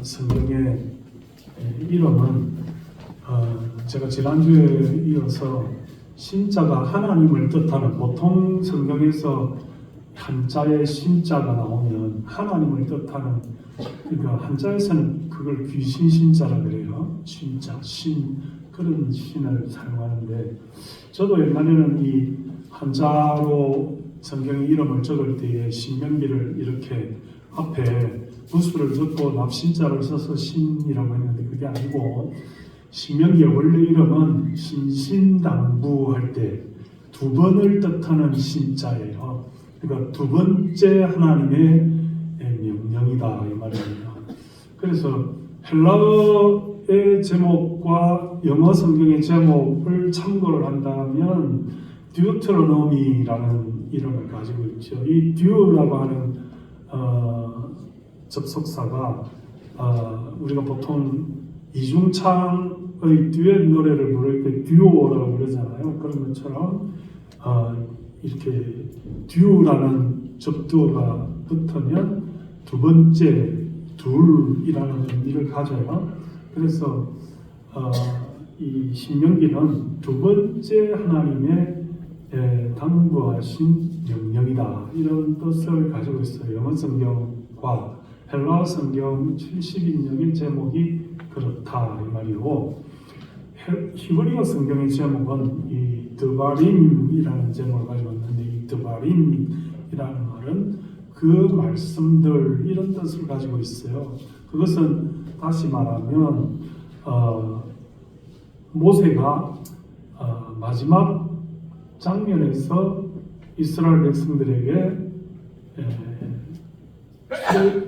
성경의 이름은 제가 지난주에 이어서 신자가 하나님을 뜻하는, 보통 성경에서 한자의 신자가 나오면 하나님을 뜻하는, 그러니까 한자에서는 그걸 귀신 신자라 그래요. 신자, 신, 그런 신을 사용하는데, 저도 옛날에는 이 한자로 성경의 이름을 적을 때에 신명기를 이렇게 앞에 부수를 적고 납신자를 써서 신이라고 했는데, 그게 아니고 신명기의 원래 이름은 신신당부 할 때 두 번을 뜻하는 신자예요. 그러니까 두 번째 하나님의 명령이다 이 말입니다. 그래서 헬라어의 제목과 영어 성경의 제목을 참고를 한다면 듀트로노미라는 이름을 가지고 있죠. 이 듀라고 하는 접속사가 우리가 보통 이중창의 듀엣 노래를 부를 때 듀오라고 부르잖아요. 그런 것처럼 이렇게 듀라는 접두어가 붙으면 두 번째, 둘이라는 의미를 가져요. 그래서 이 신명기는 두 번째 하나님의 당부하신 명령이다, 이런 뜻을 가지고 있어요. 영어 성경과 헬라어 성경 70인역의 제목이 그렇다 이 말이고, 히브리어 성경의 제목은 이 드바림이라는 제목을 가지고 있는데, 이 드바림이라는 말은 그 말씀들, 이런 뜻을 가지고 있어요. 그것은 다시 말하면 모세가 마지막 장면에서 이스라엘 백성들에게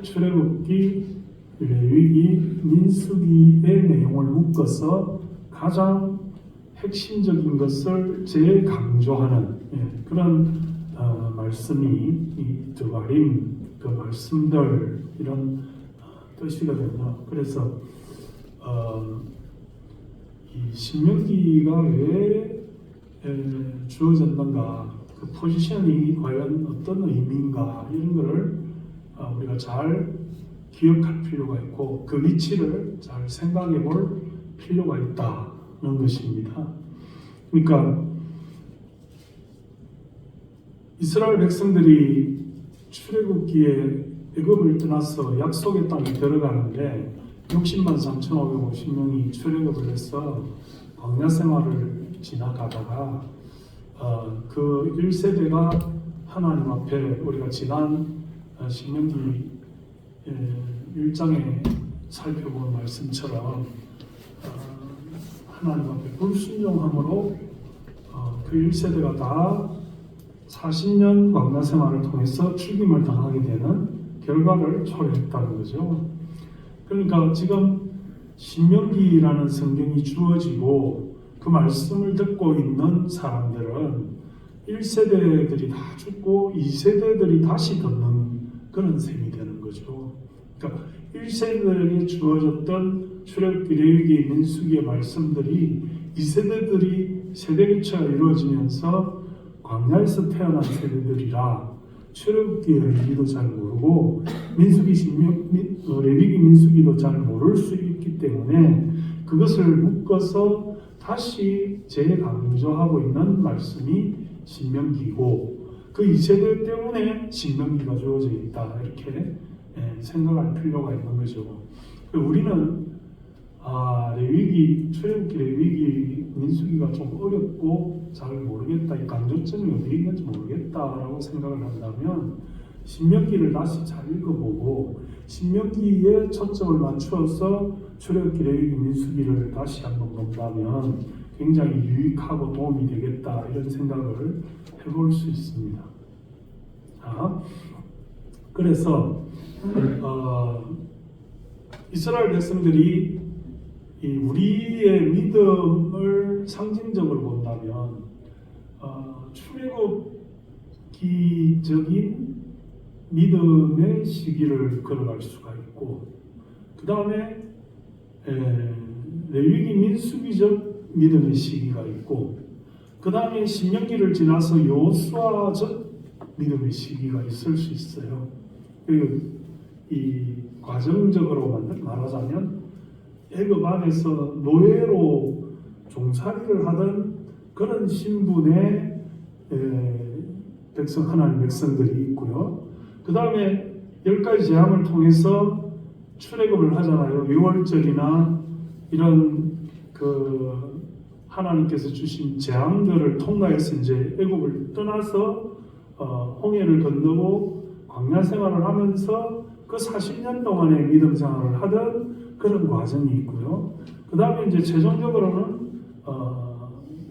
출애굽기, 레위기, 민수기의 내용을 묶어서 가장 핵심적인 것을 재강조하는 그런 말씀이 이 드바림, 그 말씀들, 이런 뜻이거든요. 그래서 이 신명기가 왜 주어졌는가, 그 포지션이 과연 어떤 의미인가, 이런 것을 우리가 잘 기억할 필요가 있고, 그 위치를 잘 생각해 볼 필요가 있다는 것입니다. 그러니까 이스라엘 백성들이 출애굽기에 애굽을 떠나서 약속의 땅에 들어가는데 60만 3,550명이 출애굽을 해서 광야 생활을 지나가다가 그 1세대가 하나님 앞에, 우리가 지난 신명기 1장에 살펴본 말씀처럼 하나님 앞에 불순종함으로 그 1세대가 다 40년 광야 생활을 통해서 죽임을 당하게 되는 결과를 초래했다는 거죠. 그러니까 지금 신명기라는 성경이 주어지고 그 말씀을 듣고 있는 사람들은 1세대들이 다 죽고 2세대들이 다시 듣는 그런 셈이 되는 거죠. 그러니까 1세대들에게 주어졌던 출애굽기, 레위기, 민수기의 말씀들이 2세대들이 세대 교체가 이루어지면서 광야에서 태어난 세대들이라 출애굽기의 의미도 잘 모르고 레위기, 민수기도 잘 모를 수 있기 때문에 그것을 묶어서 다시 재강조하고 있는 말씀이 신명기고, 그 2세대 때문에 신명기가 주어져 있다, 이렇게 생각할 필요가 있는 거죠. 우리는 레위기, 출애굽기, 레위기, 민수기가 좀 어렵고 잘 모르겠다, 이 강조점이 어디 있는지 모르겠다라고 생각을 한다면 신명기를 다시 잘 읽어보고 신명기에 초점을 맞추어서 출애굽기, 레위기, 민수기를 다시 한번 본다면 굉장히 유익하고 도움이 되겠다, 이런 생각을 해볼 수 있습니다. 그래서 이스라엘 백성들이 우리의 믿음을 상징적으로 본다면 출애굽기적인 믿음의 시기를 걸어갈 수가 있고, 그 다음에 레위기, 민수기적 믿음의 시기가 있고, 그 다음에 신명기를 지나서 여호수아적 믿음의 시기가 있을 수 있어요. 이 과정적으로 말하자면 애굽 안에서 노예로 종살이를 하던 그런 신분의 하나님 백성들이 있고요. 그 다음에 10가지 재앙을 통해서 출애굽을 하잖아요. 유월절이나 이런 하나님께서 주신 재앙들을 통과해서 이제 애굽을 떠나서 홍해를 건너고 광야 생활을 하면서 그 40년 동안의 믿음 생활을 하던 그런 과정이 있고요. 그 다음에 이제 최종적으로는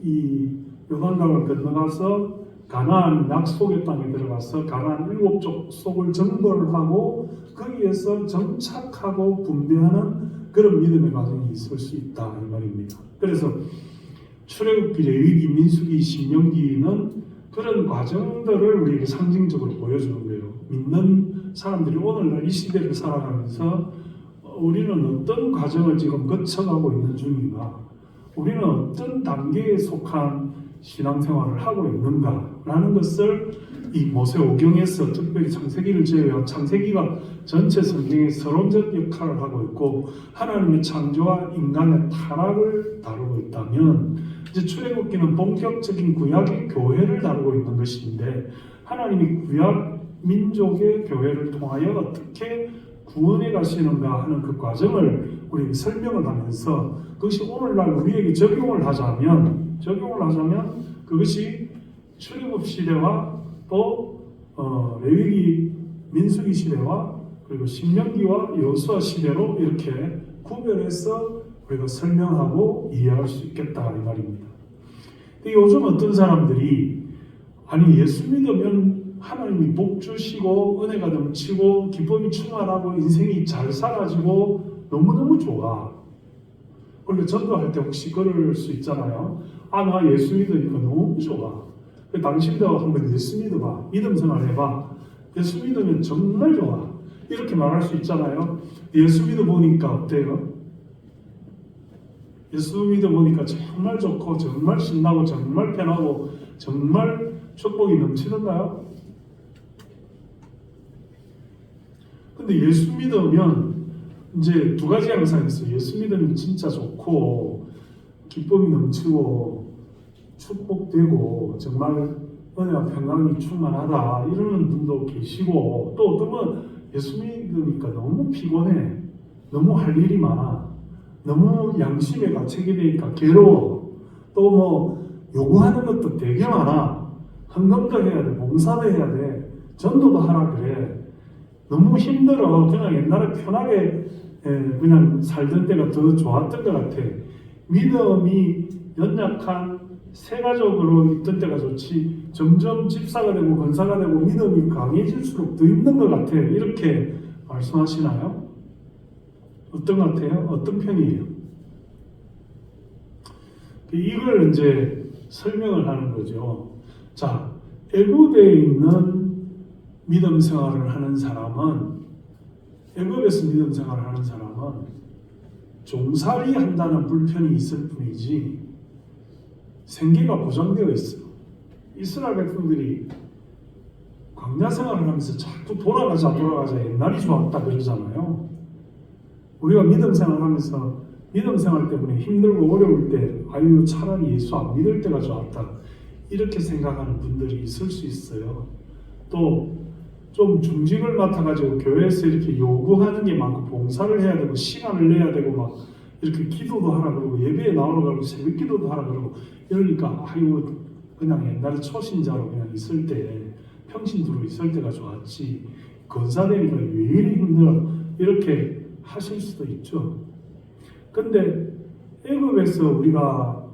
이 요단강을 건너가서 가나안 약속의 땅에 들어가서 가나안 7족속을 정벌을 하고 거기에서 정착하고 분배하는 그런 믿음의 과정이 있을 수 있다 이 말입니다. 그래서 출애굽기, 레위기, 민수기, 신명기는 그런 과정들을 우리에게 상징적으로 보여주는 거예요. 믿는 사람들이 오늘날 이 시대를 살아가면서 우리는 어떤 과정을 지금 거쳐가고 있는 중인가, 우리는 어떤 단계에 속한 신앙생활을 하고 있는가라는 것을 이 모세오경에서 특별히 창세기를 제외한 창세기가 전체 성경의 서론적 역할을 하고 있고 하나님의 창조와 인간의 타락을 다루고 있다면, 이제 출애굽기는 본격적인 구약의 교회를 다루고 있는 것인데 하나님이 구약 민족의 교회를 통하여 어떻게 구원해 가시는가 하는 그 과정을 우리에게 설명을 하면서 그것이 오늘날 우리에게 적용을 하자면 그것이 출애굽 시대와 또 레위기, 민수기 시대와 그리고 신명기와 여호수아 시대로 이렇게 구별해서 우리가 설명하고 이해할 수 있겠다 이 말입니다. 근데 요즘 어떤 사람들이 예수 믿으면 하나님이 복 주시고 은혜가 넘치고 기쁨이 충만하고 인생이 잘 살아지고 너무너무 좋아. 원래 전도할 때 혹시 그럴 수 있잖아요. 나 예수 믿으니까 너무 좋아. 당신도 한번 예수 믿어봐. 믿음 생활 해봐. 예수 믿으면 정말 좋아. 이렇게 말할 수 있잖아요. 예수 믿어보니까 어때요? 예수 믿어보니까 정말 좋고 정말 신나고 정말 편하고 정말 축복이 넘치던가요? 근데 예수 믿으면 이제 두 가지 양상이 있어요. 예수 믿으면 진짜 좋고 기쁨이 넘치고 축복되고 정말 은혜와 평강이 충만하다 이러는 분도 계시고, 또 어떤 분 예수 믿으니까 너무 피곤해, 너무 할 일이 많아, 너무 양심에 가책이 되니까 괴로워, 또 뭐 요구하는 것도 되게 많아, 헌금도 해야 돼, 봉사도 해야 돼, 전도도 하라 그래, 너무 힘들어, 그냥 옛날에 편하게 그냥 살던 때가 더 좋았던 것 같아. 믿음이 연약한 세가족으로 있던 때가 좋지, 점점 집사가 되고 권사가 되고 믿음이 강해질수록 더 힘든 것 같아, 이렇게 말씀하시나요? 어떤 것 같아요? 어떤 편이에요? 이걸 이제 설명을 하는 거죠. 자, 애굽에 있는 믿음 생활을 하는 사람은, 애굽에서 믿음 생활을 하는 사람은 종살이 한다는 불편이 있을 뿐이지 생계가 보장되어 있어. 이스라엘 백성들이 광야 생활을 하면서 자꾸 돌아가자 옛날이 좋았다 그러잖아요. 우리가 믿음 생활하면서 믿음 생활 때문에 힘들고 어려울 때 차라리 예수 안 믿을 때가 좋았다 이렇게 생각하는 분들이 있을 수 있어요. 또 좀 중직을 맡아가지고 교회에서 이렇게 요구하는 게 많고 봉사를 해야 되고 시간을 내야 되고 막 이렇게 기도도 하라 그러고 예배에 나오러 가고 새벽 기도도 하라 그러고 이러니까 그냥 옛날에 초신자로 그냥 있을 때 평신도로 있을 때가 좋았지 건사되니까 왜 이리 힘들어 이렇게 하실 수도 있죠. 근데 애굽에서 우리가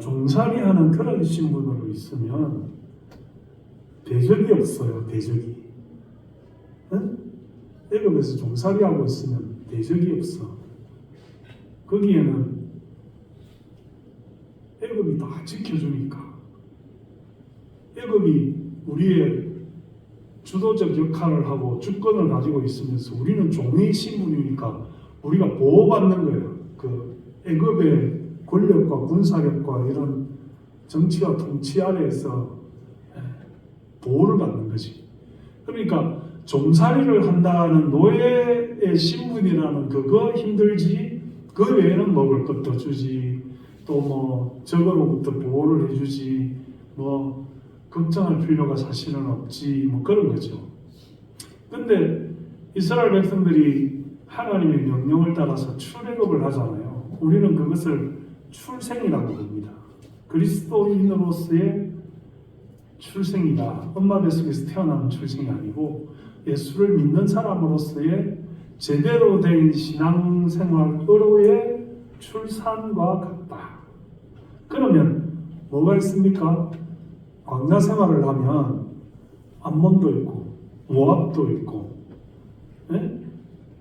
종살이하는 그런 신분으로 있으면 대적이 없어요. 대적이. 응? 애굽에서 종살이하고 있으면 대적이 없어. 거기에는 애굽이 다 지켜주니까. 애굽이 우리의 주도적 역할을 하고 주권을 가지고 있으면서 우리는 종의 신분이니까 우리가 보호받는 거예요. 그 애굽의 권력과 군사력과 이런 정치와 통치 아래에서 보호를 받는 거지. 그러니까 종살이를 한다는 노예의 신분이라는 그거 힘들지, 그 외에는 먹을 것도 주지, 또 뭐 적으로부터 보호를 해주지, 뭐 걱정할 필요가 사실은 없지, 뭐 그런 거죠. 근데 이스라엘 백성들이 하나님의 명령을 따라서 출애굽을 하잖아요. 우리는 그것을 출생이라고 봅니다. 그리스도인으로서의 출생이다. 엄마 뱃속에서 태어나는 출생이 아니고 예수를 믿는 사람으로서의 제대로 된 신앙생활으로의 출산과 같다. 그러면 뭐가 있습니까? 광야 생활을 하면 암몬도 있고 모압도 있고, 예?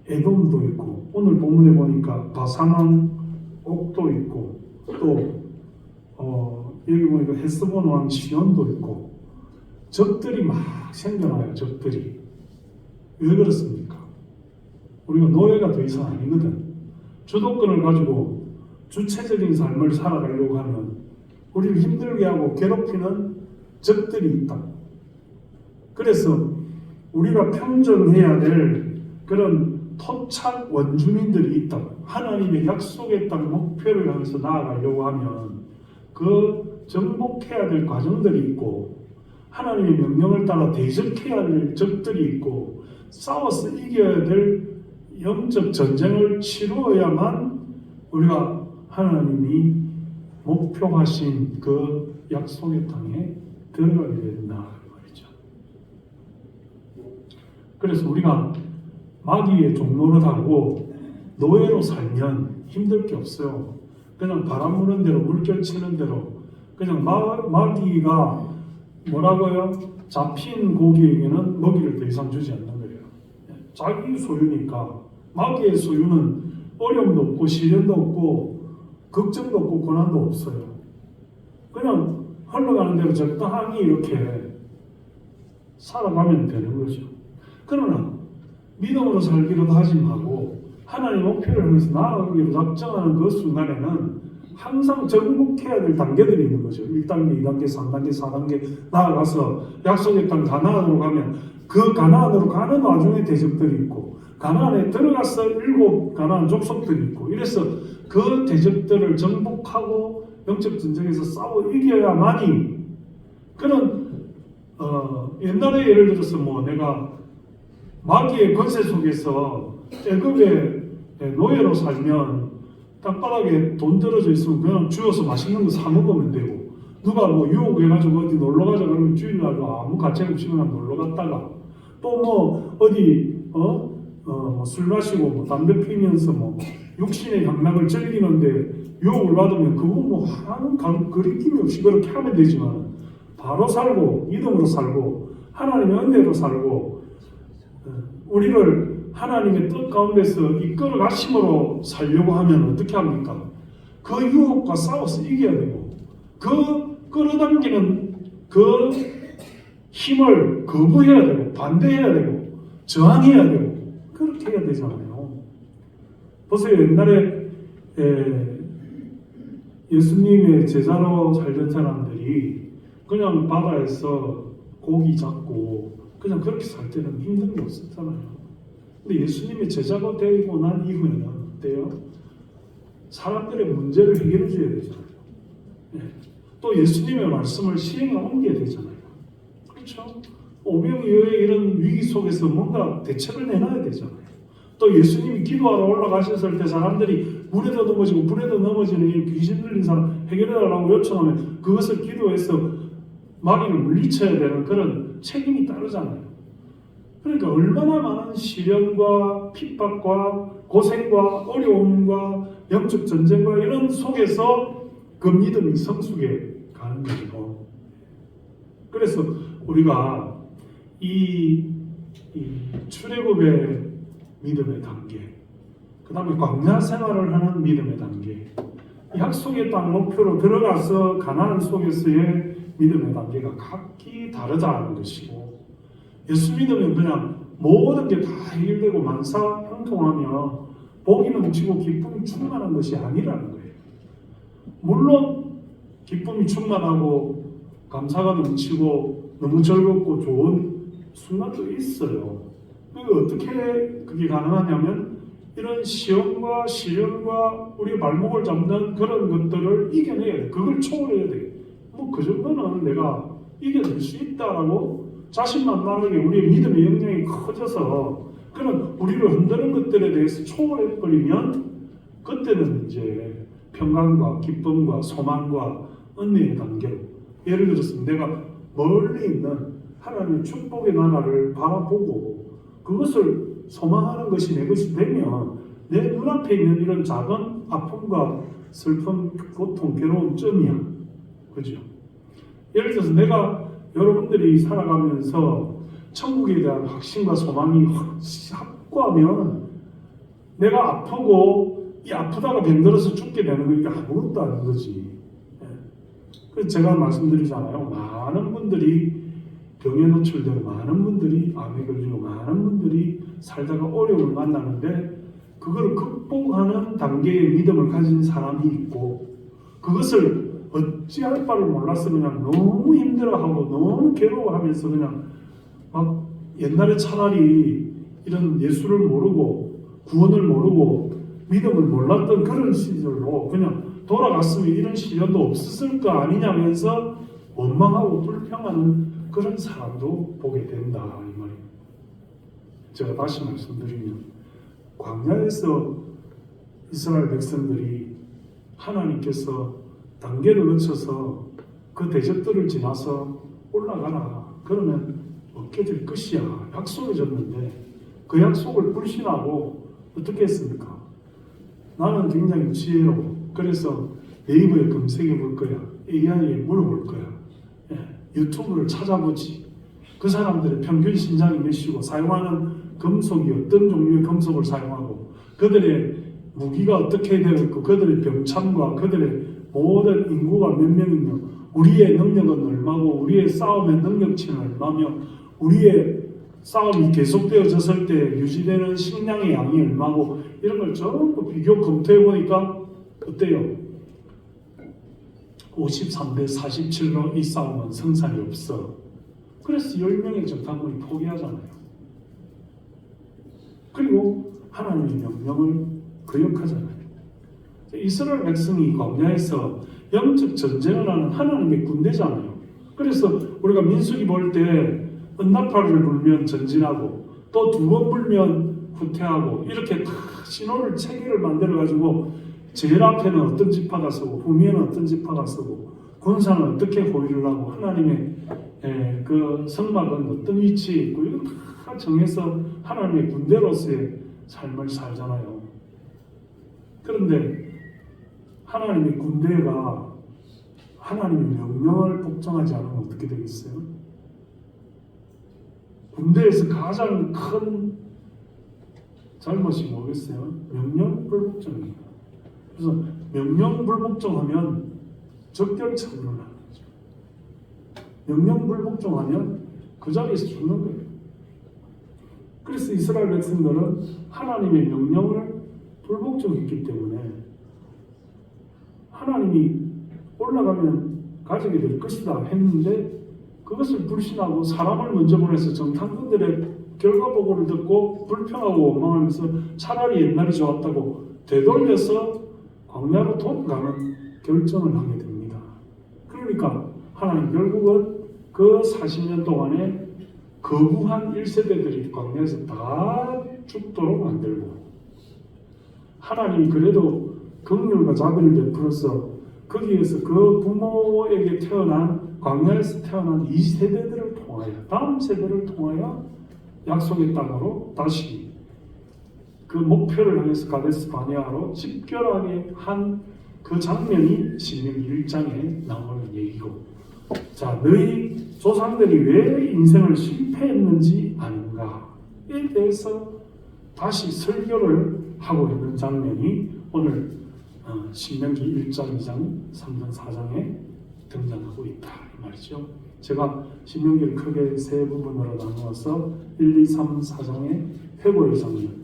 에돔도 있고, 오늘 본문에 보니까 바산왕 옥도 있고, 또 여기 보니까 헤스본 왕 시온도 있고, 적들이 막 생겨나요. 적들이. 왜 그렇습니까? 우리가 노예가 더 이상 아니거든. 주도권을 가지고 주체적인 삶을 살아가려고 하면 우리를 힘들게 하고 괴롭히는 적들이 있다. 그래서 우리가 평정해야 될 그런 토착 원주민들이 있다. 하나님의 약속의 땅 목표를 향해서 나아가려고 하면 그 정복해야 될 과정들이 있고, 하나님의 명령을 따라 대적해야 될 적들이 있고, 싸워서 이겨야 될 영적 전쟁을 치루어야만 우리가 하나님이 목표하신 그 약속의 땅에 들어가게 된다 말이죠. 그래서 우리가 마귀의 종노릇하고 노예로 살면 힘들 게 없어요. 그냥 바람 부는 대로 물결 치는 대로 그냥 마귀가 뭐라고요? 잡힌 고기에게는 먹이를 더 이상 주지 않는 거예요. 자기 소유니까. 마귀의 소유는 어려움도 없고 시련도 없고 걱정도 없고 고난도 없어요. 그냥 흘러가는 대로 적당히 이렇게 살아가면 되는 거죠. 그러나 믿음으로 살기로 다짐하고 하나님 목표를 향해서 나아가기로 작정하는 그 순간에는 항상 정복해야 될 단계들이 있는 거죠. 1단계, 2단계, 3단계, 4단계 나아가서 약속의 땅 가나안으로 가면 그 가나안으로 가는 와중에 대적들이 있고, 가나안에 들어가서 7 가나안 족속들이 있고, 이래서 그 대적들을 정복하고 영적 전쟁에서 싸워 이겨야만이 그런 옛날에 예를 들어서 뭐 내가 마귀의 권세 속에서 애굽의 노예로 살면 땅바닥에 돈 떨어져 있으면 그냥 주워서 맛있는 거 사 먹으면 되고, 누가 뭐 유혹해가지고 어디 놀러 가자 그러면 주일날 아무 가책 없이 그냥 놀러 갔다가, 또 뭐 어디 술 마시고 뭐 담배 피면서 뭐 육신의 향락을 즐기는데 유혹을 받으면 그거 뭐 하는 거리낌이 없이 그렇게 하면 되지만, 바로 살고 믿음으로 살고 하나님의 은혜로 살고 우리를 하나님의 뜻 가운데서 이끌어 가심으로 살려고 하면 어떻게 합니까? 그 유혹과 싸워서 이겨야 되고, 그 끌어당기는 그 힘을 거부해야 되고, 반대해야 되고, 저항해야 되고, 그렇게 해야 되잖아요. 보세요. 옛날에 예수님의 제자로 살던 사람들이 그냥 바다에서 고기 잡고 그냥 그렇게 살 때는 힘든 게 없었잖아요. 근데 예수님의 제자가 되고 난 이후에는 어때요? 사람들의 문제를 해결해 줘야 되잖아요. 네. 또 예수님의 말씀을 시행에 옮겨야 되잖아요. 그렇죠? 오병이어의 이런 위기 속에서 뭔가 대책을 내놔야 되잖아요. 또 예수님이 기도하러 올라가셨을 때 사람들이 물에도 넘어지고 불에도 넘어지는 이 귀신 들린 사람 해결해달라고 요청하면 그것을 기도해서 마귀를 물리쳐야 되는 그런 책임이 따르잖아요. 그러니까 얼마나 많은 시련과 핍박과 고생과 어려움과 영적 전쟁과 이런 속에서 그 믿음이 성숙해 가는 거죠. 그래서 우리가 이 출애굽의 믿음의 단계, 그 다음에 광야 생활을 하는 믿음의 단계, 약속의 땅 목표로 들어가서 가나안 속에서의 믿음의 단계가 각기 다르다는 것이고, 예수 믿으면 그냥 모든 게 다 해결되고 만사형통하며 복이 넘치고 기쁨이 충만한 것이 아니라는 거예요. 물론 기쁨이 충만하고 감사가 넘치고 너무 즐겁고 좋은 순간도 있어요. 어떻게 그게 가능하냐면 이런 시험과 시련과 우리 발목을 잡는 그런 것들을 이겨내야 돼. 그걸 초월해야 돼. 뭐 그 정도는 내가 이겨낼 수 있다라고 자신만만하게 우리의 믿음의 영역이 커져서 그런 우리를 흔드는 것들에 대해서 초월해버리면 그때는 이제 평강과 기쁨과 소망과 은혜의 단계로, 예를 들어서 내가 멀리 있는 하나님의 축복의 나라를 바라보고 그것을 소망하는 것이 내 것이 되면 내 눈앞에 있는 이런 작은 아픔과 슬픔, 고통, 괴로움점이야. 그죠? 예를 들어서 내가 여러분들이 살아가면서 천국에 대한 확신과 소망이 확고하면 내가 아프고 이 아프다가 병들어서 죽게 되는 거니까 아무것도 아닌 거지. 그래서 제가 말씀드리잖아요. 많은 분들이 병에 노출되고 많은 분들이 암에 걸리고 많은 분들이 살다가 어려움을 만나는데 그걸 극복하는 단계의 믿음을 가진 사람이 있고 그것을 어찌할 바를 몰라서 그냥 너무 힘들어하고 너무 괴로워하면서 그냥 막 옛날에 차라리 이런 예수를 모르고 구원을 모르고 믿음을 몰랐던 그런 시절로 그냥 돌아갔으면 이런 시련도 없었을 거 아니냐면서 원망하고 불평하는 그런 사람도 보게 된다 이 말이에요. 제가 다시 말씀드리면 광야에서 이스라엘 백성들이 하나님께서 단계를 거쳐서 그 대적들을 지나서 올라가라 그러면 얻게 될 것이야 약속해 줬는데 그 약속을 불신하고 어떻게 했습니까? 나는 굉장히 지혜로워. 그래서 네이버에 검색해 볼 거야. AI에 물어볼 거야. 유튜브를 찾아보지. 그 사람들의 평균 신장이 몇이고 사용하는 금속이 어떤 종류의 금속을 사용하고 그들의 무기가 어떻게 되어 있고 그들의 병참과 그들의 모든 인구가 몇 명이며 우리의 능력은 얼마고 우리의 싸움의 능력치는 얼마며 우리의 싸움이 계속되어졌을 때 유지되는 식량의 양이 얼마고 이런 걸 전부 비교 검토해 보니까 어때요? 53대 47로 이 싸움은 승산이 없어. 그래서 10명의 정탐꾼이 포기하잖아요. 그리고 하나님의 명령을 거역하잖아요. 이스라엘 백성이 광야에서 영적 전쟁을 하는 하나님의 군대잖아요. 그래서 우리가 민수기 볼 때 은나팔을 불면 전진하고 또 두 번 불면 후퇴하고 이렇게 다 신호를 체계를 만들어 가지고 제일 앞에는 어떤 지파가 서고 후미에는 어떤 지파가 서고 군사는 어떻게 호위를 하고 하나님의 그 성막은 어떤 위치에 있고 이거 다 정해서 하나님의 군대로서의 삶을 살잖아요. 그런데 하나님의 군대가 하나님의 명령을 복종하지 않으면 어떻게 되겠어요? 군대에서 가장 큰 잘못이 뭐겠어요? 명령 불복종이에요. 그래서 명령 불복종하면 적결처분을 하는 거죠. 명령 불복종하면 그 자리에서 죽는 거예요. 그래서 이스라엘 백성들은 하나님의 명령을 불복종했기 때문에 하나님이 올라가면 가지게 될 것이다 했는데 그것을 불신하고 사람을 먼저 보내서 정탐꾼들의 결과 보고를 듣고 불평하고 원망하면서 차라리 옛날이 좋았다고 되돌려서 광야로 돌아가는 결정을 하게 됩니다. 그러니까 하나님 결국은 그 40년 동안에 거부한 1세대들이 광야에서 다 죽도록 만들고 하나님이 그래도 긍휼과 자비를 베풀어서 거기에서 그 부모에게 태어난 광야에서 태어난 2세대들을 통하여 다음 세대를 통하여 약속의 땅으로 다시 그 목표를 향해서 가데스 바네아로 집결하게 한 그 장면이 신명기 1장에 나오는 얘기고 자 너희 조상들이 왜 인생을 실패했는지 아는가에 대해서 다시 설교를 하고 있는 장면이 오늘 신명기 1장, 2장, 3장, 4장에 등장하고 있다 이 말이죠. 제가 신명기를 크게 세 부분으로 나누어서 1, 2, 3, 4장의 회고의 장면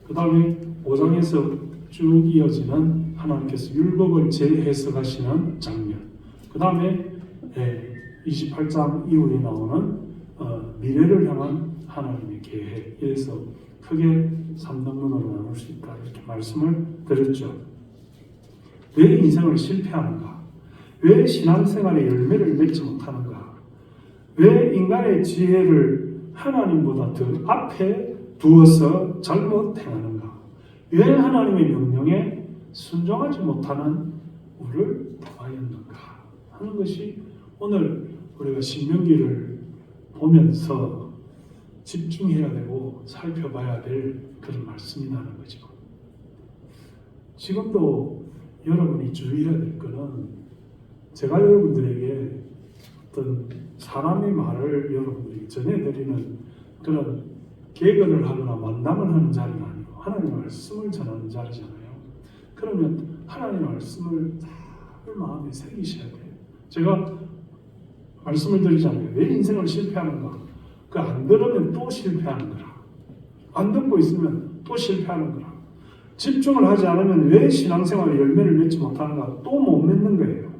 그 다음에 5장에서 쭉 이어지는 하나님께서 율법을 재해석하시는 장면 그 다음에 28장 이후에 나오는 미래를 향한 하나님의 계획. 이래서 크게 3등분으로 나눌 수 있다. 이렇게 말씀을 드렸죠. 왜 인생을 실패하는가? 왜 신앙생활의 열매를 맺지 못하는가? 왜 인간의 지혜를 하나님보다 더 앞에 두어서 잘못 행하는가? 왜 하나님의 명령에 순종하지 못하는 우리를 더하였는가 하는 것이 오늘 우리가 신명기를 보면서 집중해야 되고 살펴봐야 될 그런 말씀이라는 거죠. 지금도 여러분이 주의해야 될 것은 제가 여러분들에게 어떤 사람의 말을 여러분들에게 전해드리는 그런 개근을 하거나 만남을 하는 자리가 아니고 하나님의 말씀을 전하는 자리잖아요. 그러면 하나님의 말씀을 잘 마음에 새기셔야 돼요. 제가 말씀을 드리잖아요. 왜 인생을 실패하는가? 그 안 들으면 또 실패하는 거라. 안 듣고 있으면 또 실패하는 거라. 집중을 하지 않으면 왜 신앙생활의 열매를 맺지 못하는가? 또 못 맺는 거예요.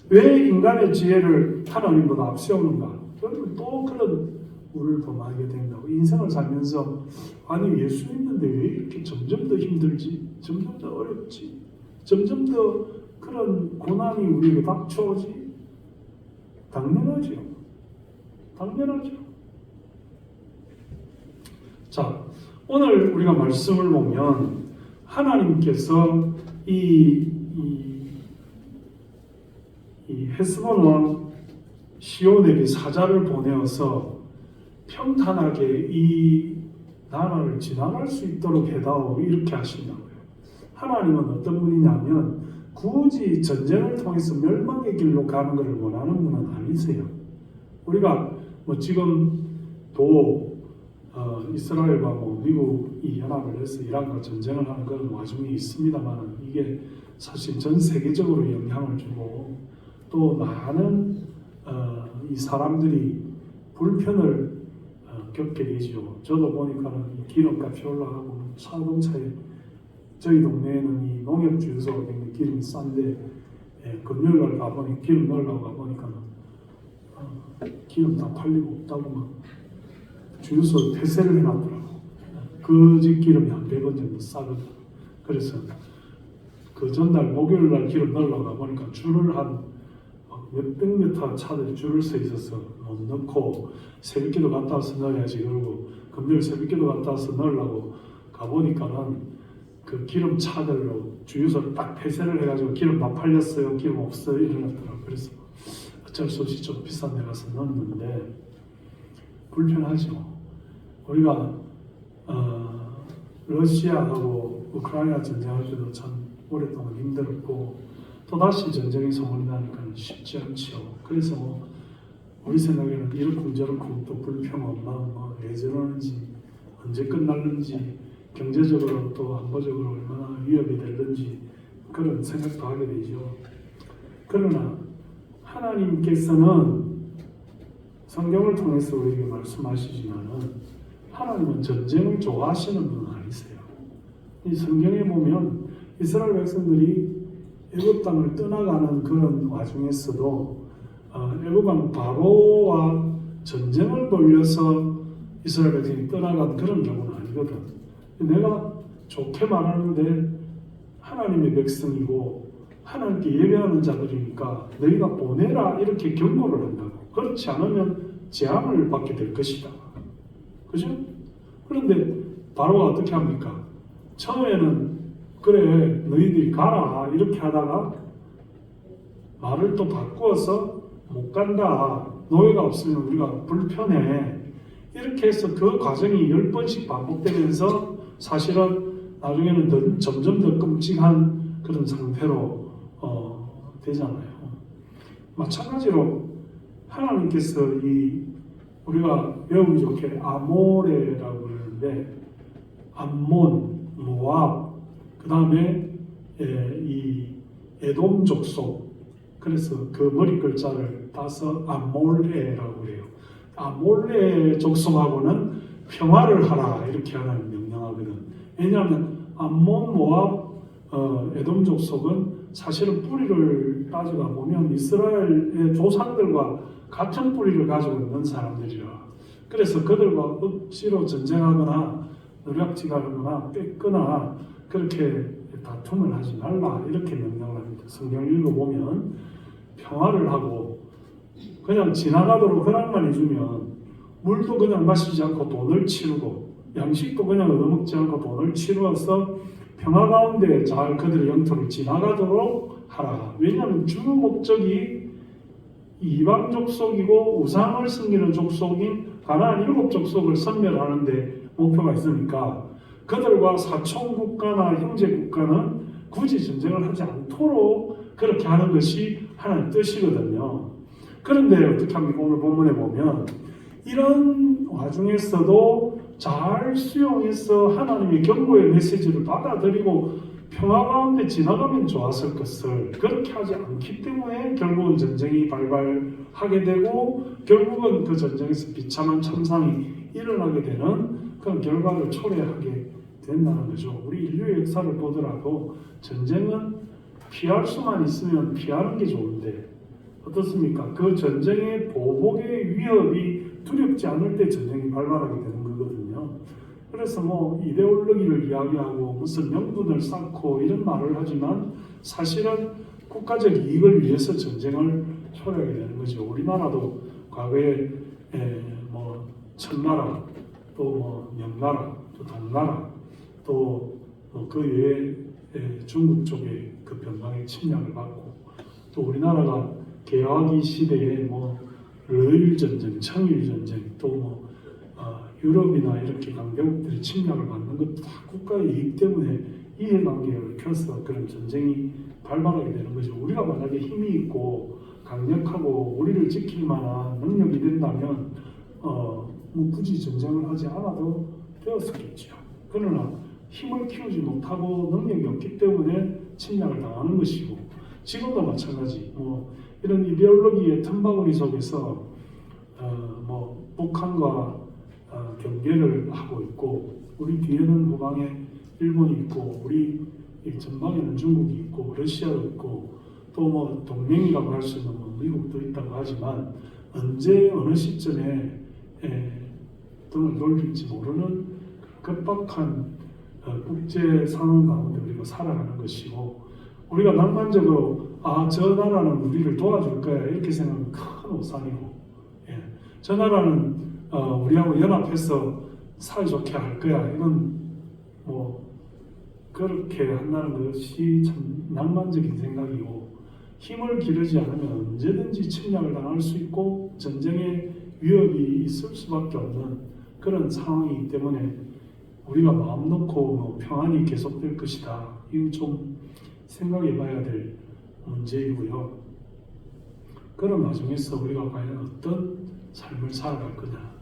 왜 인간의 지혜를 하나님보다 앞세우는가? 여러분 또 그런 우를 범하게 된다고. 인생을 살면서 아니 예수 믿는데 왜 이렇게 점점 더 힘들지? 점점 더 어렵지? 점점 더 그런 고난이 우리에게 닥쳐오지? 당연하죠. 당연하죠. 자, 오늘 우리가 말씀을 보면 하나님께서 이 헤스본 왕 시온에게 사자를 보내어서 평탄하게 이 나라를 지나갈 수 있도록 해다오 이렇게 하신다고요. 하나님은 어떤 분이냐면 굳이 전쟁을 통해서 멸망의 길로 가는 것을 원하는 분은 아니세요. 우리가 뭐 지금도 이스라엘과 미국이 연합을 해서 이란과 전쟁을 하는 그런 와중에 있습니다만 이게 사실 전 세계적으로 영향을 주고 또 많은 이 사람들이 불편을 겪게 되죠. 저도 보니까는 기름값이 올라가고 자동차에 저희 동네에는 이 농협주유소가 굉장히 기름이 싼데 금요일날 가보니 기름 넣으려고 가보니까는 기름 다 팔리고 없다고 막 주유소 폐쇄를 해놨더라고. 그 집 기름이 한 100원 정도 싸거든. 그래서 그 전날 목요일날 기름 넣으려고 가보니까 줄을 한 몇백 미터 차들이 줄을 서 있어서 못 넣고 새벽기도 갔다 와서 넣어야지. 그러고 금요일 새벽기도 갔다 와서 넣으려고 가보니까는 그 기름 차들로 주유소를 딱 폐쇄를 해가지고 기름 다 팔렸어요. 기름 없어요. 이러더라고. 그래서 어쩔 수 없이 좀 비싼 데 가서 넣었는데 불편하죠. 우리가 러시아하고 우크라이나 전쟁할 때도 참 오랫동안 힘들었고 또다시 전쟁이 성공이 나니까 쉽지 않죠. 그래서 우리 생각에는 이러쿵저러쿵 또 불평은 왜 저러는지 언제 끝날는지 경제적으로 또 안보적으로 얼마나 위협이 될는지 그런 생각도 하게 되죠. 그러나 하나님께서는 성경을 통해서 우리에게 말씀하시지만은 하나님은 전쟁을 좋아하시는 분은 아니세요. 이 성경에 보면 이스라엘 백성들이 애굽 땅을 떠나가는 그런 와중에서도 애굽 왕 바로와 전쟁을 벌여서 이스라엘 백성이 떠나간 그런 경우는 아니거든. 내가 좋게 말하는데 하나님의 백성이고 하나님께 예배하는 자들이니까 너희가 보내라 이렇게 경고를 한다고. 그렇지 않으면 재앙을 받게 될 것이다. 그죠? 그런데 바로가 어떻게 합니까? 처음에는 그래 너희들이 가라 이렇게 하다가 말을 또 바꾸어서 못 간다. 노예가 없으면 우리가 불편해. 이렇게 해서 그 과정이 10번씩 반복되면서 사실은 나중에는 점점 더 끔찍한 그런 상태로 되잖아요. 마찬가지로 하나님께서 우리가 배우기 좋게 아모레라고 그러는데 암몬, 모압, 그 다음에 이 에돔 족속, 그래서 그 머리 글자를 따서 아몰레라고 그래요. 아몰레 족속하고는 평화를 하라 이렇게 하나님 명령하거든. 왜냐하면 암몬, 모압, 에돔 족속은 사실은 뿌리를 따져가 보면 이스라엘의 조상들과 같은 뿌리를 가지고 있는 사람들이라. 그래서 그들과 억지로 전쟁하거나 노략질하거나 뺏거나 그렇게 다툼을 하지 말라 이렇게 명령을 합니다. 성경 읽어보면 평화를 하고 그냥 지나가도록 허락만 해주면 물도 그냥 마시지 않고 돈을 치르고 양식도 그냥 얻어먹지 않고 돈을 치루어서 평화 가운데 잘 그들의 영토를 지나가도록 하라. 왜냐하면 주 목적이 이방 족속이고 우상을 섬기는 족속인 가나안 7족속을 섬멸하는 데 목표가 있으니까 그들과 사촌 국가나 형제 국가는 굳이 전쟁을 하지 않도록 그렇게 하는 것이 하나님의 뜻이거든요. 그런데 어떻게 합니까? 오늘 본문에 보면 이런 와중에서도 잘 수용해서 하나님의 경고의 메시지를 받아들이고 평화 가운데 지나가면 좋았을 것을 그렇게 하지 않기 때문에 결국은 전쟁이 발발하게 되고 결국은 그 전쟁에서 비참한 참상이 일어나게 되는 그런 결과를 초래하게 된다는 거죠. 우리 인류의 역사를 보더라도 전쟁은 피할 수만 있으면 피하는 게 좋은데 어떻습니까? 그 전쟁의 보복의 위협이 두렵지 않을 때 전쟁이 발발하게 되는 거거든요. 그래서 뭐 이데올로기를 이야기하고 무슨 명분을 쌓고 이런 말을 하지만 사실은 국가적 이익을 위해서 전쟁을 초래하게 되는 거죠. 우리나라도 과거에 뭐 청나라, 또 뭐 명나라, 또 동나라, 또 그 외에 중국 쪽에 그 변방의 침략을 받고 또 우리나라가 개화기 시대에 뭐 러일 전쟁, 청일 전쟁, 또 뭐 유럽이나 이렇게 강대국들이 침략을 받는 것도 다 국가의 이익 때문에 이해관계를 켜서 그런 전쟁이 발발하게 되는 거죠. 우리가 만약에 힘이 있고 강력하고 우리를 지킬 만한 능력이 된다면 뭐 굳이 전쟁을 하지 않아도 되었었겠죠. 그러나 힘을 키우지 못하고 능력이 없기 때문에 침략을 당하는 것이고 지금도 마찬가지. 뭐 이런 이데올로기의 틈바구니 속에서 뭐 북한과 경계를 하고 있고 우리 뒤에는 후방에 일본이 있고 우리 전방에는 중국이 있고 러시아도 있고 또 뭐 동맹이라고 할 수 있는 뭐 미국도 있다고 하지만 언제 어느 시점에 등을 돌릴지 모르는 급박한 국제 상황 가운데 우리가 살아가는 것이고 우리가 낭만적으로 저 나라는 우리를 도와줄 거야 이렇게 생각하면 큰 오산이고 저 나라는 우리하고 연합해서 사이좋게 할 거야 이건 뭐 그렇게 한다는 것이 참 낭만적인 생각이고 힘을 기르지 않으면 언제든지 침략을 당할 수 있고 전쟁의 위협이 있을 수밖에 없는 그런 상황이기 때문에 우리가 마음 놓고 뭐 평안이 계속될 것이다. 이건 좀 생각해 봐야 될 문제이고요. 그런 와중에서 우리가 과연 어떤 삶을 살아갈 거냐.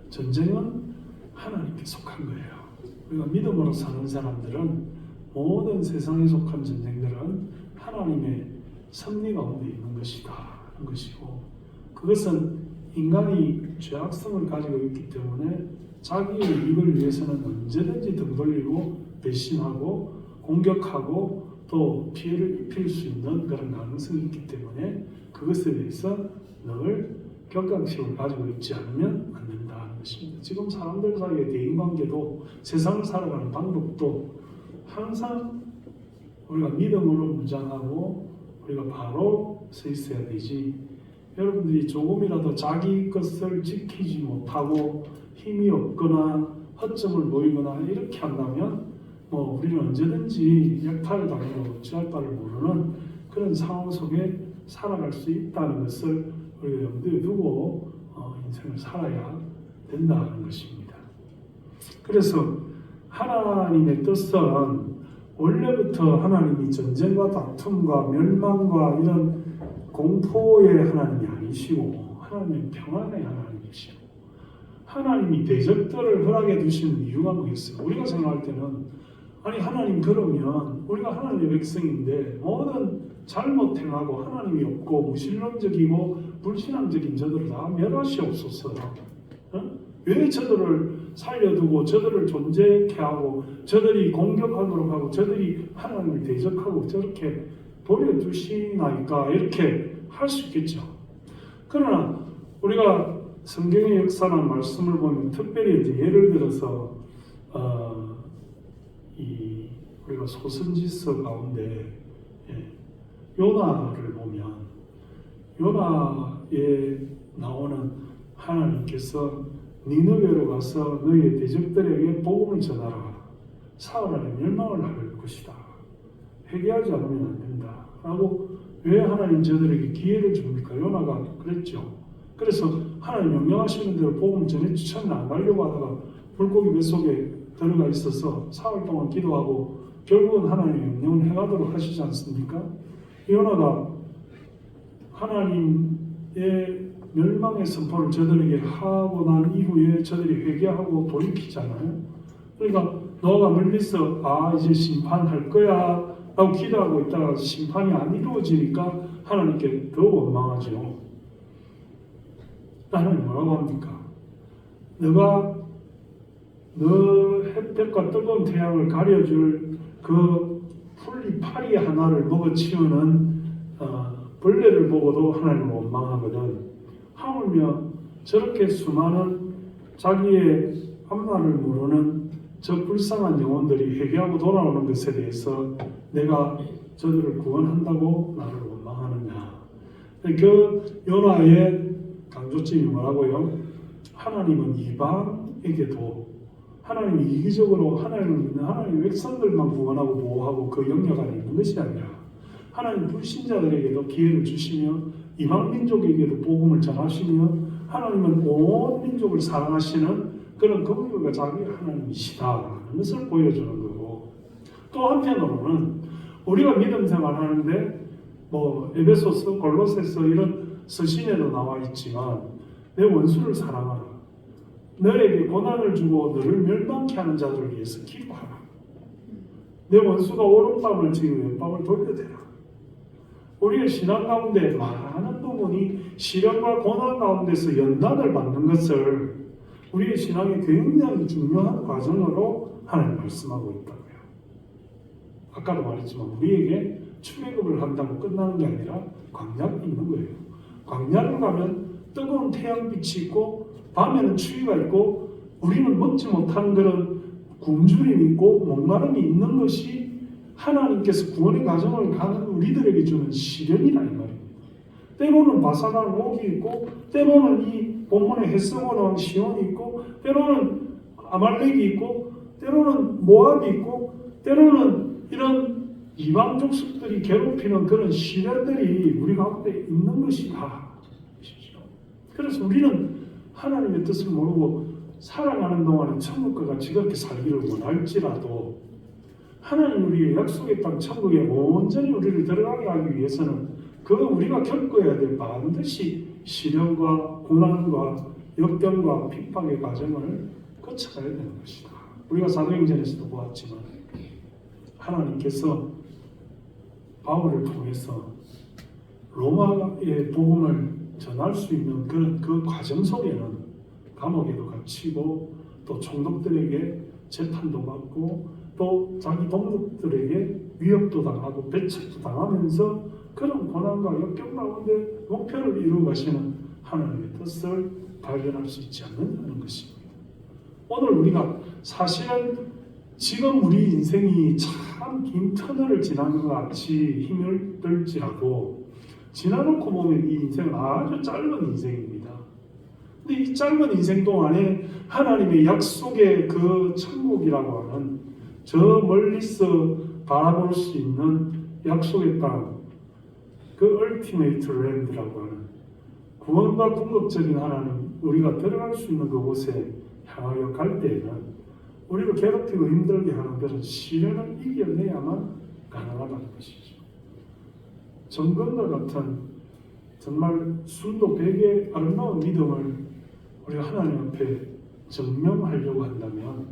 전쟁은 하나님께 속한 거예요. 우리가 믿음으로 사는 사람들은 모든 세상에 속한 전쟁들은 하나님의 섭리 가운데 있는 것이다 하는 것이고 그것은 인간이 죄악성을 가지고 있기 때문에 자기의 이익을 위해서는 언제든지 등 돌리고 배신하고 공격하고 또 피해를 입힐 수 있는 그런 가능성이 있기 때문에 그것에 대해서 늘 격앙심을 가지고 있지 않으면 안 된다는 것입니다. 지금 사람들 사이의 대인관계도 세상을 살아가는 방법도 항상 우리가 믿음으로 무장하고 우리가 바로 서 있어야 되지. 여러분들이 조금이라도 자기 것을 지키지 못하고 힘이 없거나 허점을 보이거나 이렇게 한다면 뭐 우리는 언제든지 약탈을 당하고 어찌할 바를 모르는 그런 상황 속에 살아갈 수 있다는 것을 우리가 염두에 두고 인생을 살아야 된다는 것입니다. 그래서 하나님의 뜻은 원래부터 하나님이 전쟁과 다툼과 멸망과 이런 공포의 하나님이 아니시고 하나님은 평안의 하나님이시고 하나님이 대적들을 허락해 두시는 이유가 뭐겠어요? 우리가 생각할 때는 아니 하나님 그러면 우리가 하나님의 백성인데 모든 잘못 행하고 하나님이 없고 무신론적이고 불신앙적인 저들을 다 멸하시옵소서. 왜 저들을 살려두고 저들을 존재케 하고 저들이 공격하도록 하고 저들이 하나님을 대적하고 저렇게 버려두시나이까 이렇게 할 수 있겠죠. 그러나 우리가 성경의 역사나 말씀을 보면 특별히 이제 예를 들어서 우리가 소선지서 가운데 요나를 보면 요나에 나오는 하나님께서 니느웨로 가서 너희의 대적들에게 복음을 전하라. 사흘 안에 멸망을 할 것이다. 회개하지 않으면 안 된다. 라고 왜 하나님 저들에게 기회를 줍니까? 요나가 그랬죠. 그래서 하나님 명령하시는 대로 복음을 전해 추천을 안 가려고 하다가 물고기 뱃속에 들어가 있어서 사흘 동안 기도하고 결국은 하나님의 명령을 행하도록 하시지 않습니까? 요나가 하나님의 멸망의 선포를 저들에게 하고 난 이후에 저들이 회개하고 돌이키잖아요. 그러니까 너가 멀리서 이제 심판할 거야 라고 기도하고 있다가 심판이 안 이루어지니까 하나님께 더 원망하죠. 하나님 뭐라고 합니까? 너가 너 햇볕과 뜨거운 태양을 가려줄 그 풀잎파리 하나를 먹어치우는 벌레를 보고도 하나님을 원망하거든. 하물며 저렇게 수많은 자기의 앞날을 모르는 저 불쌍한 영혼들이 회개하고 돌아오는 것에 대해서 내가 저들을 구원한다고 나를 원망하느냐. 그 요나의 강조점이 뭐라고요? 하나님은 이방에게도 하나님이 이기적으로 하나님을 믿는 하나님의 백성들만 구원하고 보호하고 그 영역 안에 있는 것이 아니라 하나님 불신자들에게도 기회를 주시며 이방 민족에게도 복음을 전하시며 하나님은 온 민족을 사랑하시는 그런 긍휼과 자비 하나님이시다라는 것을 보여주는 거고, 또 한편으로는 우리가 믿음 생활하는데 에베소서, 골로새서 이런 서신에도 나와 있지만 내 원수를 사랑하라. 너에게 고난을 주고 너를 멸망케 하는 자들을 위해서 기도하라. 내 원수가 오른밤을 지고 왼밤을 돌려대라. 우리의 신앙 가운데 많은 부분이 시련과 고난 가운데서 연단을 받는 것을 우리의 신앙의 굉장히 중요한 과정으로 하나님 말씀하고 있다고요. 아까도 말했지만 우리에게 출애굽을 한다고 끝나는 게 아니라 광야가 있는 거예요. 광야를 가면 뜨거운 태양빛이 있고 밤에는 추위가 있고 우리는 먹지 못하는 그런 굶주림이 있고 목마름이 있는 것이 하나님께서 구원의 과정을 가는 우리들에게 주는 시련이라 이 말입니다. 때로는 바사한 옥이 있고 때로는 이 본문의 헷성어 나온 시온이 있고 때로는 아말렉이 있고 때로는 모압이 있고 때로는 이런 이방 족속들이 괴롭히는 그런 시련들이 우리 가운데 있는 것이다. 그래서 우리는 하나님의 뜻을 모르고 살아가는 동안에 천국과 같이 그렇게 살기를 원할지라도 하나님 우리의 약속의 땅 천국에 온전히 우리를 들어가게 하기 위해서는 그 우리가 겪어야 될 반드시 시련과 고난과 역경과 핍박의 과정을 거쳐가야 되는 것이다. 우리가 사도행전에서도 보았지만 하나님께서 바울을 통해서 로마의 복음을 전할 수 있는 그 과정 속에는 감옥에도 갇히고 또 총독들에게 재판도 받고 또 자기 동족들에게 위협도 당하고 배척도 당하면서 그런 고난과 역경 가운데 목표를 이루어 가시는 하나님의 뜻을 발견할 수 있지 않는다는 것입니다. 오늘 우리가 사실은 지금 우리 인생이 참 긴 터널을 지나는 것 같이 힘을 들지라도 지나놓고 보면 이 인생은 아주 짧은 인생입니다. 근데 이 짧은 인생 동안에 하나님의 약속의 그 천국이라고 하는 저 멀리서 바라볼 수 있는 약속의 땅, 그 ultimate land라고 하는 구원과 궁극적인 하나님, 우리가 들어갈 수 있는 그곳에 향하여 갈 때에는 우리를 괴롭히고 힘들게 하는 그런 시련을 이겨내야만 가능하다는 것이죠. 정금과 같은 정말 순도 백의 아름다운 믿음을 우리가 하나님 앞에 증명하려고 한다면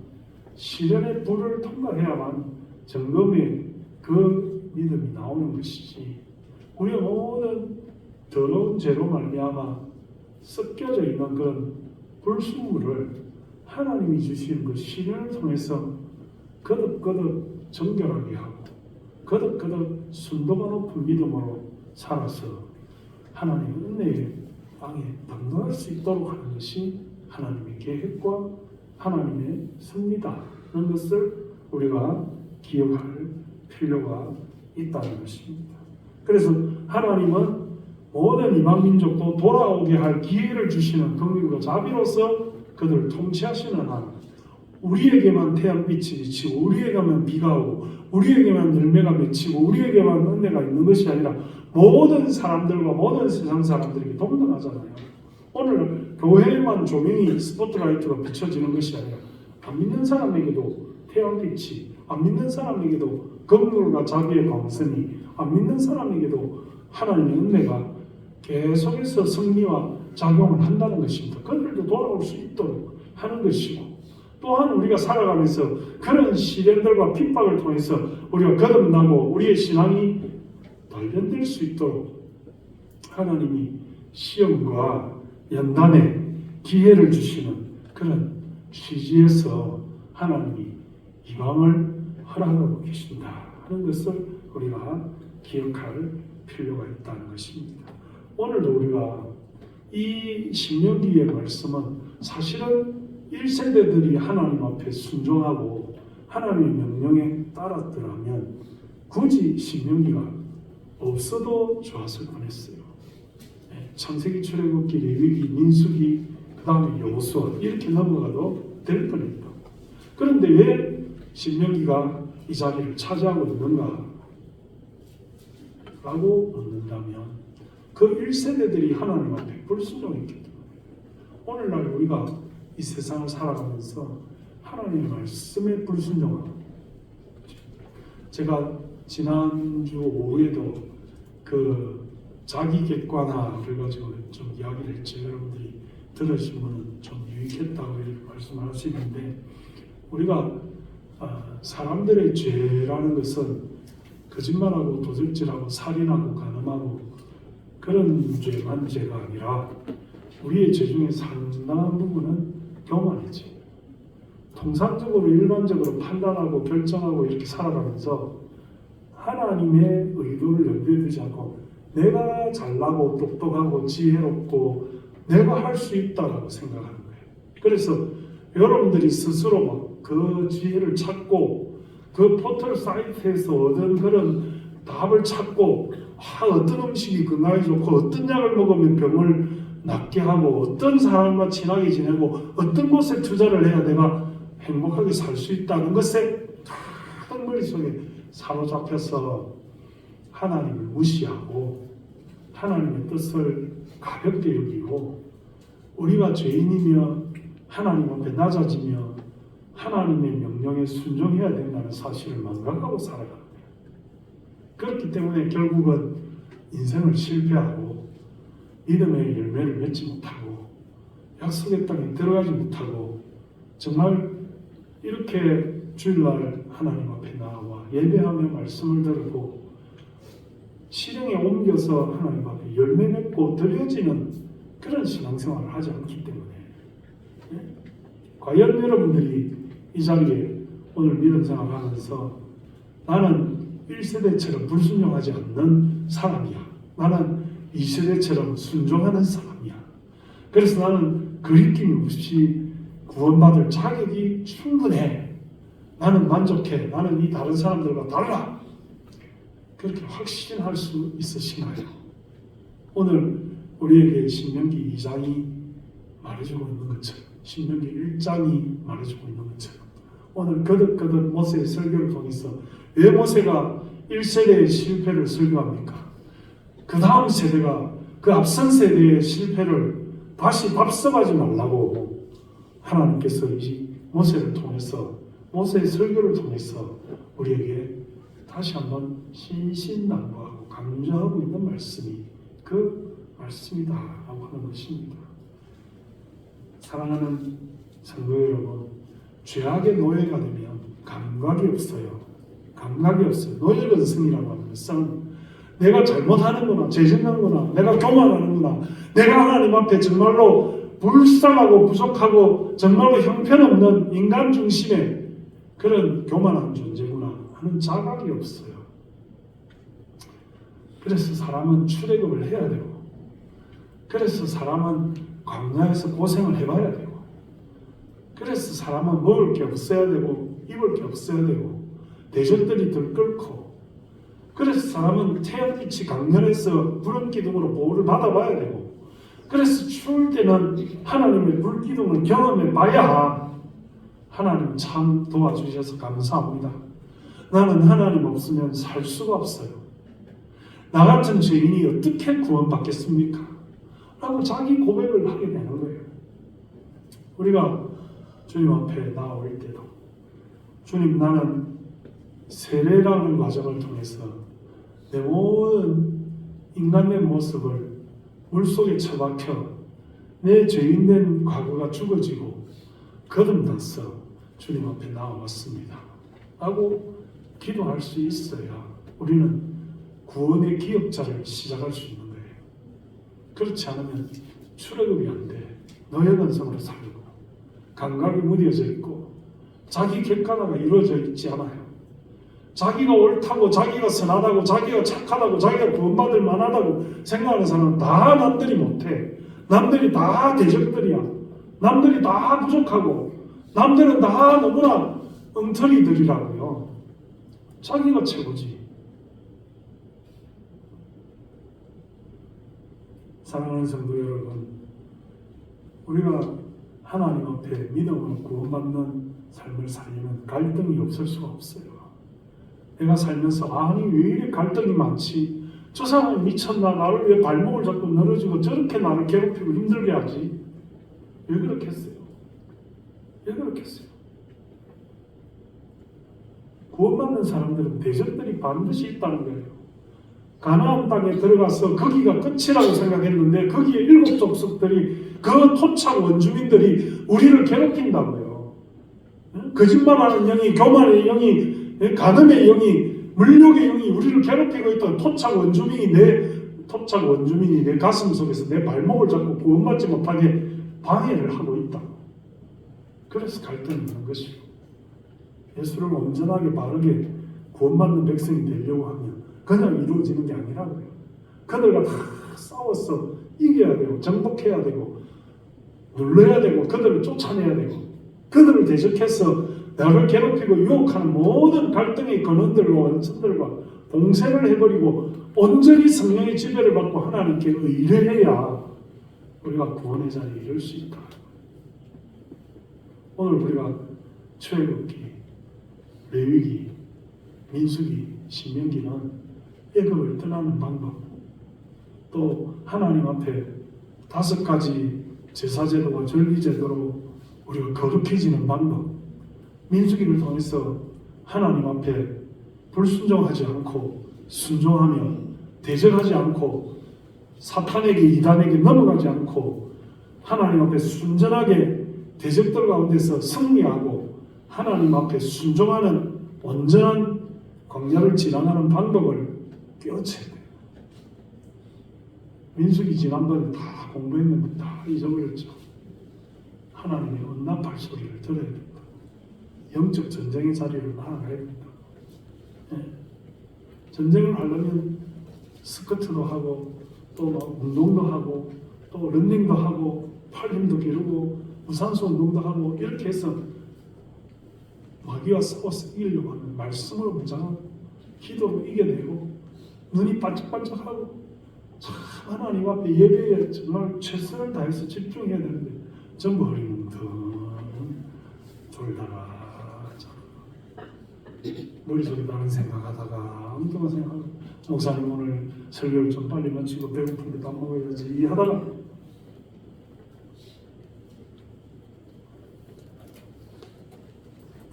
시련의 불을 통과해야만 정금의 그 믿음이 나오는 것이지, 우리의 모든 더러운 죄로 말미암아 섞여져 있는 그런 불순물을 하나님이 주신 그 시련을 통해서 거듭거듭 정결하게 하고 거듭거듭 순도가 높은 믿음으로 살아서 하나님의 은혜에 땅에 넉넉할 수 있도록 하는 것이 하나님의 계획과 하나님의 섭리다라는 것을 우리가 기억할 필요가 있다는 것입니다. 그래서 하나님은 모든 이방 민족도 돌아오게 할 기회를 주시는 긍휼과 자비로서 그들을 통치하시는 하나님. 우리에게만 태양빛이 비치고 우리에게만 비가 오고 우리에게만 열매가 맺히고 우리에게만 은혜가 있는 것이 아니라 모든 사람들과 모든 세상 사람들에게 동등하잖아요. 오늘 교회에만 조명이 스포트라이트가 비춰지는 것이 아니라 안 믿는 사람에게도 태양빛이, 안 믿는 사람에게도 긍휼과 자비의 광선이, 안 믿는 사람에게도 하나님의 은혜가 계속해서 승리와 작용을 한다는 것입니다. 그들도 돌아올 수 있도록 하는 것이고, 또한 우리가 살아가면서 그런 시련들과 핍박을 통해서 우리가 거듭나고 우리의 신앙이 발견될 수 있도록 하나님이 시험과 연단에 기회를 주시는 그런 취지에서 하나님이 이방을 허락하고 계신다 하는 것을 우리가 기억할 필요가 있다는 것입니다. 오늘도 우리가 이 신명기의 말씀은 사실은 1세대들이 하나님 앞에 순종하고 하나님의 명령에 따랐더라면 굳이 신명기가 없어도 좋았을 뻔했어요. 창세기, 출애굽기, 레위기, 민수기, 그 다음에 여호수아 이렇게 넘어가도 될 뻔했다. 그런데 왜 신명기가 이 자리를 차지하고 있는가? 라고 묻는다면 그 1세대들이 하나님 앞에 불순종했기 때문에 오늘날 우리가 이 세상을 살아가면서 하나님의 말씀에 불순종하고, 제가 지난주 오후에도 그 자기 객관화를 가지고 좀 이야기를 했죠. 여러분들이 들으시면 좀 유익했다고 이렇게 말씀하시는데, 우리가 사람들의 죄라는 것은 거짓말하고 도둑질하고 살인하고 간음하고 그런 죄만 죄가 아니라 우리의 죄 중에 상당한 부분은 교만이지. 통상적으로 일반적으로 판단하고 결정하고 이렇게 살아가면서 하나님의 의도를 염두에 두지 않고 내가 잘나고 똑똑하고 지혜롭고 내가 할 수 있다라고 생각하는 거예요. 그래서 여러분들이 스스로 막 그 지혜를 찾고 그 포털 사이트에서 얻은 그런 답을 찾고 어떤 음식이 건강에 좋고 어떤 약을 먹으면 병을 낫게 하고 어떤 사람과 친하게 지내고 어떤 곳에 투자를 해야 내가 행복하게 살 수 있다는 것에 큰 머릿속에 사로잡혀서 하나님을 무시하고 하나님의 뜻을 가볍게 여기고 우리가 죄인이며 하나님 앞에 낮아지며 하나님의 명령에 순종해야 된다는 사실을 망각하고 살아가는 거예요. 그렇기 때문에 결국은 인생을 실패하고 믿음의 열매를 맺지 못하고 약속의 땅에 들어가지 못하고 정말 이렇게 주일날 하나님 앞에 나와 예배하며 말씀을 들고 실행에 옮겨서 하나님 앞에 열매 맺고 드려지는 그런 신앙생활을 하지 않기 때문에 과연 여러분들이 이 자리에 오늘 믿음 생활하면서 나는 1세대처럼 불순종하지 않는 사람이야. 나는 2세대처럼 순종하는 사람이야. 그래서 나는 거리낌 없이 구원받을 자격이 충분해. 나는 만족해. 나는 이 다른 사람들과 달라. 그렇게 확신할 수 있으신가요? 오늘 우리에게 신명기 2장이 말해주고 있는 것처럼 신명기 1장이 말해주고 있는 것처럼 오늘 거듭거듭 모세의 설교를 통해서 왜 모세가 1세대의 실패를 설교합니까? 그 다음 세대가 그 앞선 세대의 실패를 다시 답습하지 말라고 하나님께서 이 모세를 통해서 모세의 설교를 통해서 우리에게 다시 한번 신신당부하고 강조하고 있는 말씀이 그 말씀이다 라고 하는 것입니다. 사랑하는 성도 여러분, 죄악의 노예가 되면 감각이 없어요. 감각이 없어요. 노예근성이라고 하는 것은 내가 잘못하는구나, 죄짓는구나, 내가 교만하는구나, 내가 하나님 앞에 정말로 불쌍하고 부족하고 정말로 형편없는 인간 중심의 그런 교만한 존재구나 하는 자각이 없어요. 그래서 사람은 출애굽을 해야 되고 그래서 사람은 광야에서 고생을 해봐야 되고, 그래서 사람은 먹을 게 없어야 되고 입을 게 없어야 되고 대적들이 들끓고, 그래서 사람은 태양빛이 강렬해서 구름기둥으로 보호를 받아봐야 되고, 그래서 추울 때는 하나님의 불기둥을 경험해 봐야 하나님 참 도와주셔서 감사합니다. 나는 하나님 없으면 살 수가 없어요. 나 같은 죄인이 어떻게 구원받겠습니까? 라고 자기 고백을 하게 되는 거예요. 우리가 주님 앞에 나올 때도, 주님, 나는 세례라는 과정을 통해서 내 모든 인간의 모습을 물속에 처박혀 내 죄인된 과거가 죽어지고 거듭나서 주님 앞에 나와왔습니다 하고 기도할 수 있어야 우리는 구원의 기억자를 시작할 수 있는 거예요. 그렇지 않으면 출애굽이 안 돼. 너의 근성으로 살고 감각이 무뎌져 있고 자기 객관화가 이루어져 있지 않아요. 자기가 옳다고, 자기가 선하다고, 자기가 착하다고, 자기가 구원받을 만하다고 생각하는 사람은 다 남들이 못해. 남들이 다 대적들이야. 남들이 다 부족하고 남들은 다 너무나 엉터리들이라고요. 자기가 최고지. 사랑하는 성도 여러분, 우리가 하나님 앞에 믿음으로 구원받는 삶을 살리면 갈등이 없을 수가 없어요. 내가 살면서 아니 왜 이렇게 갈등이 많지? 저 사람이 미쳤나? 나를 왜 발목을 잡고 늘어지고 저렇게 나를 괴롭히고 힘들게 하지? 왜 그렇게 했어요? 왜 그렇게 했어요? 구원받는 사람들은 대적들이 반드시 있다는 거예요. 가나안 땅에 들어가서 거기가 끝이라고 생각했는데 거기에 7 족속들이, 그 토착 원주민들이 우리를 괴롭힌다고요. 거짓말하는 영이, 교만의 영이, 간음의 영이, 물욕의 영이 우리를 괴롭히고 있던 토착 원주민이 내 가슴 속에서 내 발목을 잡고 구원받지 못하게 방해를 하고 있다. 그래서 갈등이 있는 것이고, 예수를 온전하게 바르게 구원받는 백성이 되려고 하면 그냥 이루어지는 게 아니라고요. 그들과 다 싸워서 이겨야 되고 정복해야 되고 눌러야 되고 그들을 쫓아내야 되고 그들을 대적해서 나를 괴롭히고 유혹하는 모든 갈등의 근원들과 원천들과 봉쇄를 해버리고 온전히 성령의 지배를 받고 하나님께 의뢰해야 우리가 구원의 자리에 이를 수 있다. 오늘 우리가 출애굽기, 레위기, 민수기, 신명기는 애굽을 떠나는 방법, 또 하나님 앞에 5가지 제사제도와 절기제도로 우리가 거룩해지는 방법, 민수기를 통해서 하나님 앞에 불순종하지 않고 순종하며 대적하지 않고 사탄에게 이단에게 넘어가지 않고 하나님 앞에 순전하게 대적들 가운데서 승리하고 하나님 앞에 순종하는 온전한 광야를 지나가는 방법을 깨우쳐야 돼요. 민수기 지난번에 다 공부했는데 다 잊어버렸죠. 하나님의 언납할 소리를 들어야 된다. 영적 전쟁의 자리를 나아가야 된다. 네. 전쟁을 하려면 스쿼트도 하고 또 운동도 하고 또 런닝도 하고 팔 힘도 기르고 무산소 운동도 하고 이렇게 해서 마귀와 싸워서 이기려고 하는 말씀으로 무장하고 기도로 이겨내고 눈이 반짝반짝하고 참 하나님 앞에 예배에 정말 최선을 다해서 집중해야 되는데 전부 흐리멍텅 졸다가 머릿속에 다른 생각하다가 엉뚱한 생각하고 목사님 오늘 설교를 좀 빨리 마치고 배고픈데 밥 먹어야지 이 하다가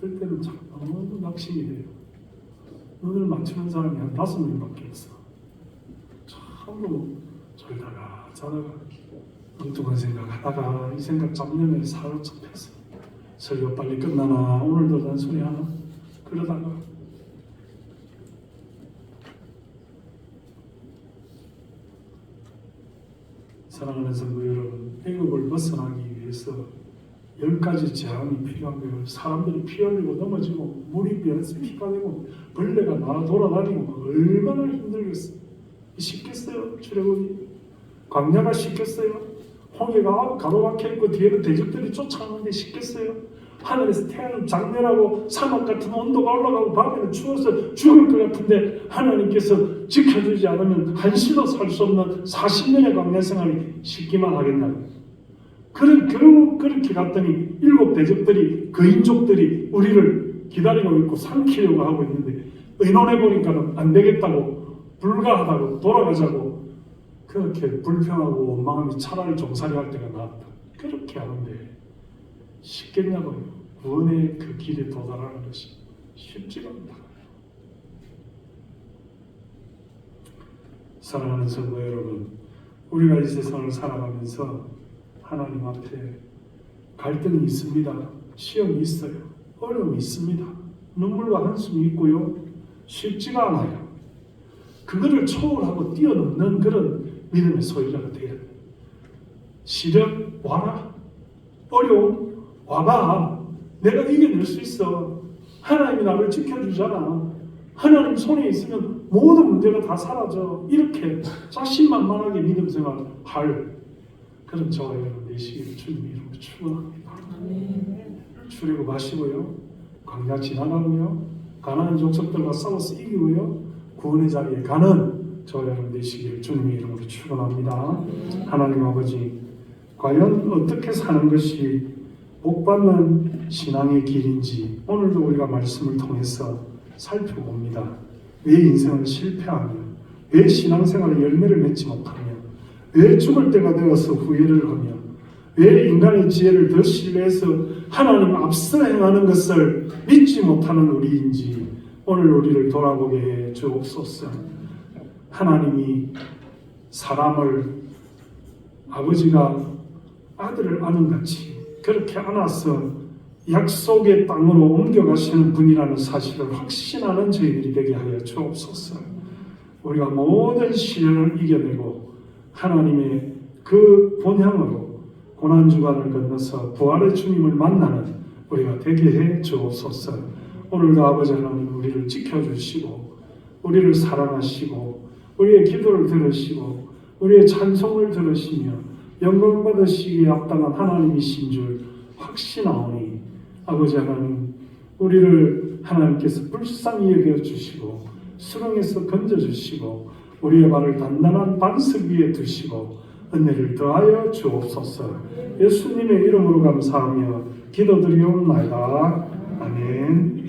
그럴 때는 참 너무 낙심이 돼요. 눈을 맞추는 사람이 한 5명밖에 없어. 참으로 졸다가 자다가 엉뚱한 생각하다가 이 생각 잡념에 사로잡혀서 설교 빨리 끝나나 오늘도 잔소리 하나 그러다가 사랑하는 성도 여러분, 애굽을 벗어나기 위해서 10가지 재앙이 필요한 거예요. 사람들이 피 흘리고 넘어지고 물이 변해서 피가 되고 벌레가 날아 돌아다니고 얼마나 힘들겠어요. 쉽겠어요? 출애굽이 광야가 쉽겠어요? 홍해가 가로막혀 있고 뒤에는 대적들이 쫓아오는데 쉽겠어요? 하늘에서 태양이 장렬하고 사막 같은 온도가 올라가고 밤에는 추워서 죽을 것 같은데 하나님께서 지켜주지 않으면 한시도 살 수 없는 40년의 광야 생활이 쉽기만 하겠냐고. 결국 그렇게 갔더니 7 대적들이 그인족들이 우리를 기다리고 있고 삼키려고 하고 있는데 의논해 보니까 안 되겠다고 불가하다고 돌아가자고 그렇게 불평하고 원망하면 차라리 종살이 할 때가 낫다. 그렇게 하는데 쉽겠냐고요. 구원의 그 길에 도달하는 것이 쉽지가 않다. 사랑하는 성도 여러분, 우리가 이 세상을 살아가면서 하나님 앞에 갈등이 있습니다. 시험이 있어요. 어려움이 있습니다. 눈물과 한숨이 있고요. 쉽지가 않아요. 그거를 초월하고 뛰어넘는 그런 믿음의 소유자가 되어야 돼요. 시련 와라. 어려움 와봐. 내가 이겨낼 수 있어. 하나님이 나를 지켜주잖아. 하나님 손에 있으면 모든 문제가 다 사라져. 이렇게 자신만만하게 믿음 생활할 그런 저와 여러분 되시기를 주님 이름으로 축원합니다. 출애굽하시고요. 광야 지나가고요. 가나안 족속들과 싸워서 이기고요. 구원의 자리에 가는 저와 여러분 되시기를 주님의 이름으로 축원합니다. 하나님 아버지, 과연 어떻게 사는 것이 복받는 신앙의 길인지 오늘도 우리가 말씀을 통해서 살펴봅니다. 왜 인생을 실패하며, 왜 신앙생활의 열매를 맺지 못하며, 왜 죽을 때가 되어서 후회를 하며, 왜 인간의 지혜를 더 신뢰해서 하나님 앞서 행하는 것을 믿지 못하는 우리인지 오늘 우리를 돌아보게 해 주옵소서. 하나님이 사람을 아버지가 아들을 안은 같이 그렇게 안아서 약속의 땅으로 옮겨가시는 분이라는 사실을 확신하는 저희들이 되게 하여 주옵소서. 우리가 모든 시련을 이겨내고 하나님의 그 본향으로 고난주간을 건너서 부활의 주님을 만나는 우리가 되게 해 주옵소서. 오늘도 아버지 하나님 우리를 지켜주시고 우리를 사랑하시고 우리의 기도를 들으시고 우리의 찬송을 들으시며 영광 받으시기에 합당한 하나님이신 줄 확신하오니 아버지 하나님 우리를 하나님께서 불쌍히 여겨주시고 수렁에서 건져주시고 우리의 발을 단단한 반석 위에 두시고 은혜를 더하여 주옵소서. 예수님의 이름으로 감사하며 기도드리옵나이다. 아멘.